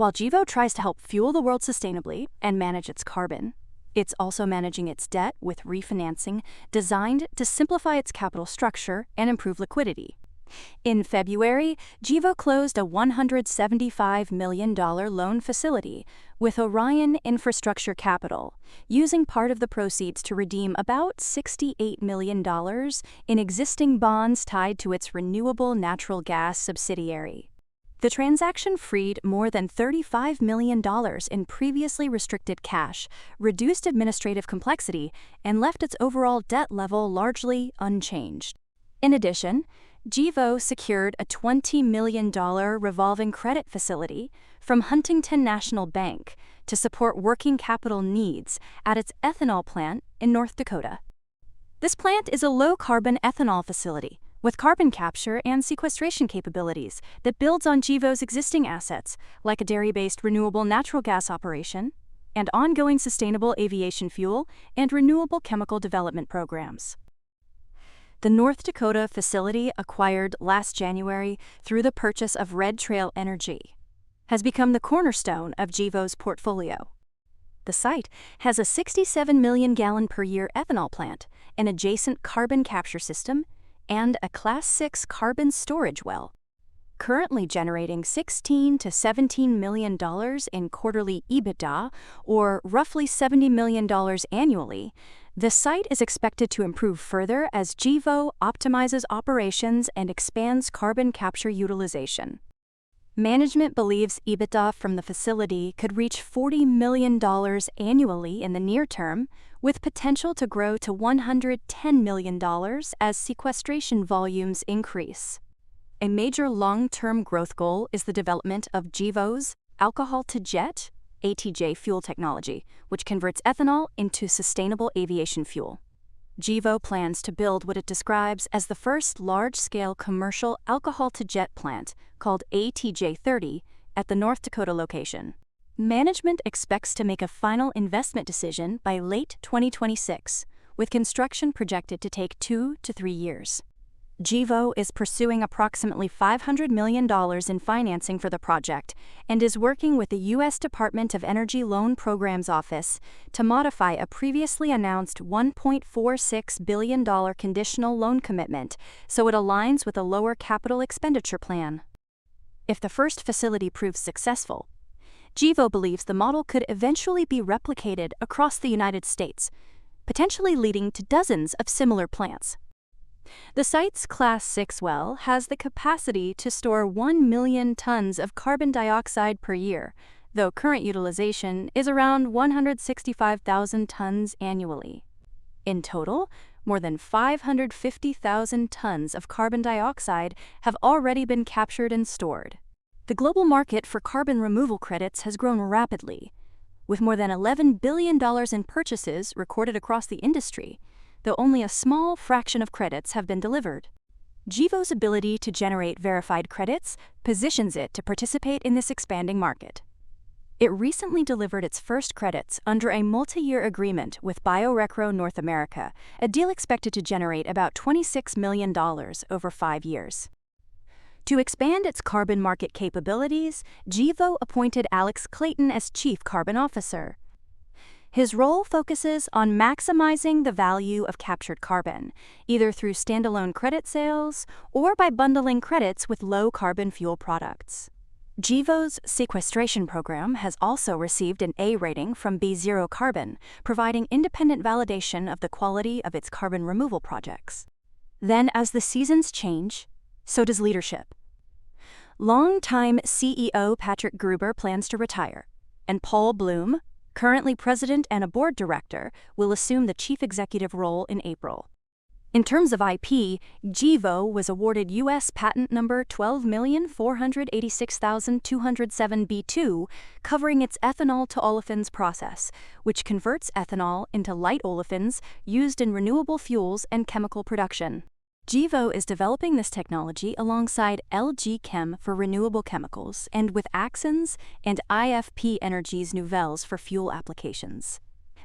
While GEVO tries to help fuel the world sustainably and manage its carbon, it's also managing its debt with refinancing designed to simplify its capital structure and improve liquidity. In February, GEVO closed a $175 million loan facility with Orion Infrastructure Capital, using part of the proceeds to redeem about $68 million in existing bonds tied to its renewable natural gas subsidiary. The transaction freed more than $35 million in previously restricted cash, reduced administrative complexity, and left its overall debt level largely unchanged. In addition, GEVO secured a $20 million revolving credit facility from Huntington National Bank to support working capital needs at its ethanol plant in North Dakota. This plant is a low-carbon ethanol facility with carbon capture and sequestration capabilities that builds on GEVO's existing assets, like a dairy-based renewable natural gas operation and ongoing sustainable aviation fuel and renewable chemical development programs. The North Dakota facility, acquired last January through the purchase of Red Trail Energy, has become the cornerstone of GEVO's portfolio. The site has a 67 million gallon per year ethanol plant, an adjacent carbon capture system, and a Class 6 carbon storage well. Currently generating $16 to $17 million in quarterly EBITDA, or roughly $70 million annually, the site is expected to improve further as GEVO optimizes operations and expands carbon capture utilization. Management believes EBITDA from the facility could reach $40 million annually in the near term, with potential to grow to $110 million as sequestration volumes increase. A major long-term growth goal is the development of GEVO's alcohol-to-jet (ATJ) fuel technology, which converts ethanol into sustainable aviation fuel. GEVO plans to build what it describes as the first large-scale commercial alcohol-to-jet plant, called ATJ-30, at the North Dakota location. Management expects to make a final investment decision by late 2026, with construction projected to take 2 to 3 years. GEVO is pursuing approximately $500 million in financing for the project and is working with the U.S. Department of Energy Loan Programs Office to modify a previously announced $1.46 billion conditional loan commitment so it aligns with a lower capital expenditure plan. If the first facility proves successful, GEVO believes the model could eventually be replicated across the United States, potentially leading to dozens of similar plants. The site's Class 6 well has the capacity to store 1 million tons of carbon dioxide per year, though current utilization is around 165,000 tons annually. In total, more than 550,000 tons of carbon dioxide have already been captured and stored. The global market for carbon removal credits has grown rapidly, with more than $11 billion in purchases recorded across the industry, though only a small fraction of credits have been delivered. GEVO's ability to generate verified credits positions it to participate in this expanding market. It recently delivered its first credits under a multi-year agreement with BioRecro North America, a deal expected to generate about $26 million over 5 years. To expand its carbon market capabilities, GEVO appointed Alex Clayton as Chief Carbon Officer. His role focuses on maximizing the value of captured carbon, either through standalone credit sales or by bundling credits with low-carbon fuel products. GEVO's sequestration program has also received an A rating from B0 Carbon, providing independent validation of the quality of its carbon removal projects. Then, as the seasons change, so does leadership. Longtime CEO Patrick Gruber plans to retire, and Paul Bloom, currently president and a board director, will assume the chief executive role in April. In terms of IP, GEVO was awarded U.S. patent number 12,486,207B2, covering its ethanol-to-olefins process, which converts ethanol into light olefins used in renewable fuels and chemical production. GEVO is developing this technology alongside LG Chem for renewable chemicals and with Axens and IFP Energies Nouvelles for fuel applications.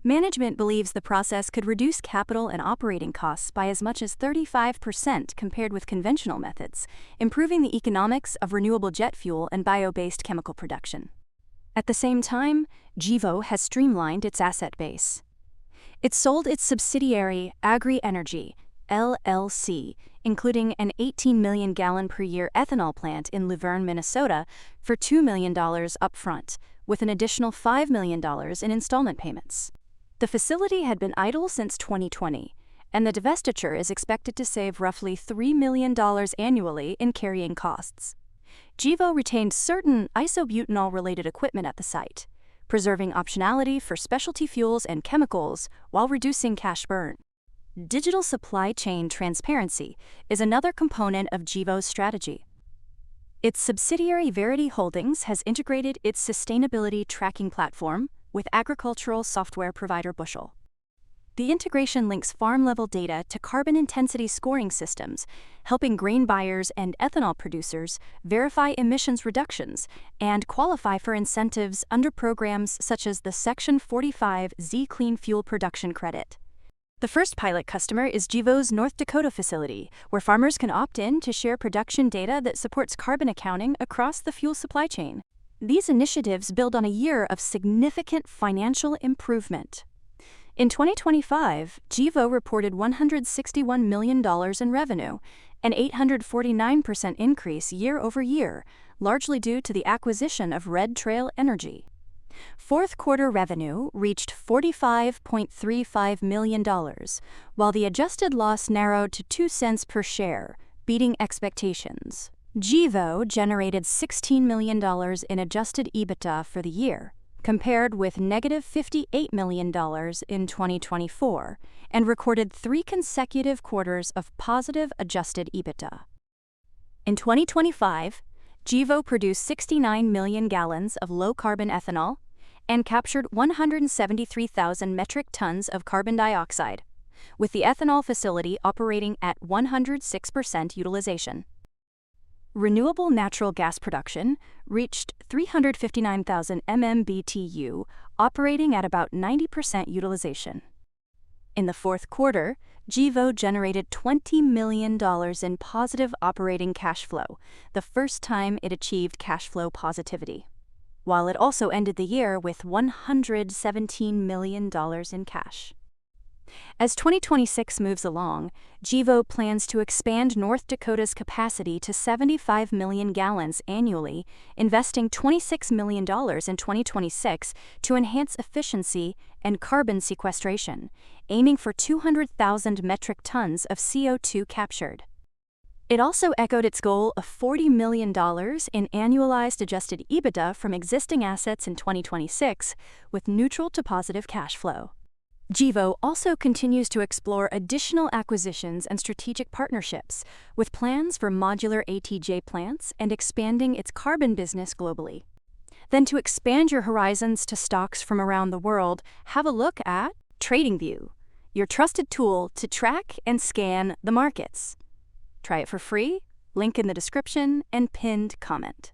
Management believes the process could reduce capital and operating costs by as much as 35% compared with conventional methods, improving the economics of renewable jet fuel and bio-based chemical production. At the same time, GEVO has streamlined its asset base. It sold its subsidiary Agri-Energy, LLC, including an 18 million gallon per year ethanol plant in Luverne, Minnesota, for $2 million upfront, with an additional $5 million in installment payments. The facility had been idle since 2020, and the divestiture is expected to save roughly $3 million annually in carrying costs. GEVO retained certain isobutanol-related equipment at the site, preserving optionality for specialty fuels and chemicals while reducing cash burn. Digital supply chain transparency is another component of GEVO's strategy. Its subsidiary Verity Holdings has integrated its sustainability tracking platform with agricultural software provider Bushel. The integration links farm-level data to carbon intensity scoring systems, helping grain buyers and ethanol producers verify emissions reductions and qualify for incentives under programs such as the Section 45Z Clean Fuel Production Credit. The first pilot customer is GEVO's North Dakota facility, where farmers can opt in to share production data that supports carbon accounting across the fuel supply chain. These initiatives build on a year of significant financial improvement. In 2025, GEVO reported $161 million in revenue, an 849% increase year over year, largely due to the acquisition of Red Trail Energy. Fourth quarter revenue reached $45.35 million, while the adjusted loss narrowed to 2 cents per share, beating expectations. GEVO generated $16 million in adjusted EBITDA for the year, compared with negative $58 million in 2024, and recorded 3 consecutive quarters of positive adjusted EBITDA. In 2025, GEVO produced 69 million gallons of low-carbon ethanol and captured 173,000 metric tons of carbon dioxide, with the ethanol facility operating at 106% utilization. Renewable natural gas production reached 359,000 MMBTU, operating at about 90% utilization. In the fourth quarter, GEVO generated $20 million in positive operating cash flow, the first time it achieved cash flow positivity, while it also ended the year with $117 million in cash. As 2026 moves along, GEVO plans to expand North Dakota's capacity to 75 million gallons annually, investing $26 million in 2026 to enhance efficiency and carbon sequestration, aiming for 200,000 metric tons of CO2 captured. It also echoed its goal of $40 million in annualized adjusted EBITDA from existing assets in 2026, with neutral to positive cash flow. GEVO also continues to explore additional acquisitions and strategic partnerships, with plans for modular ATJ plants and expanding its carbon business globally. Then, to expand your horizons to stocks from around the world, have a look at TradingView, your trusted tool to track and scan the markets. Try it for free, link in the description and pinned comment.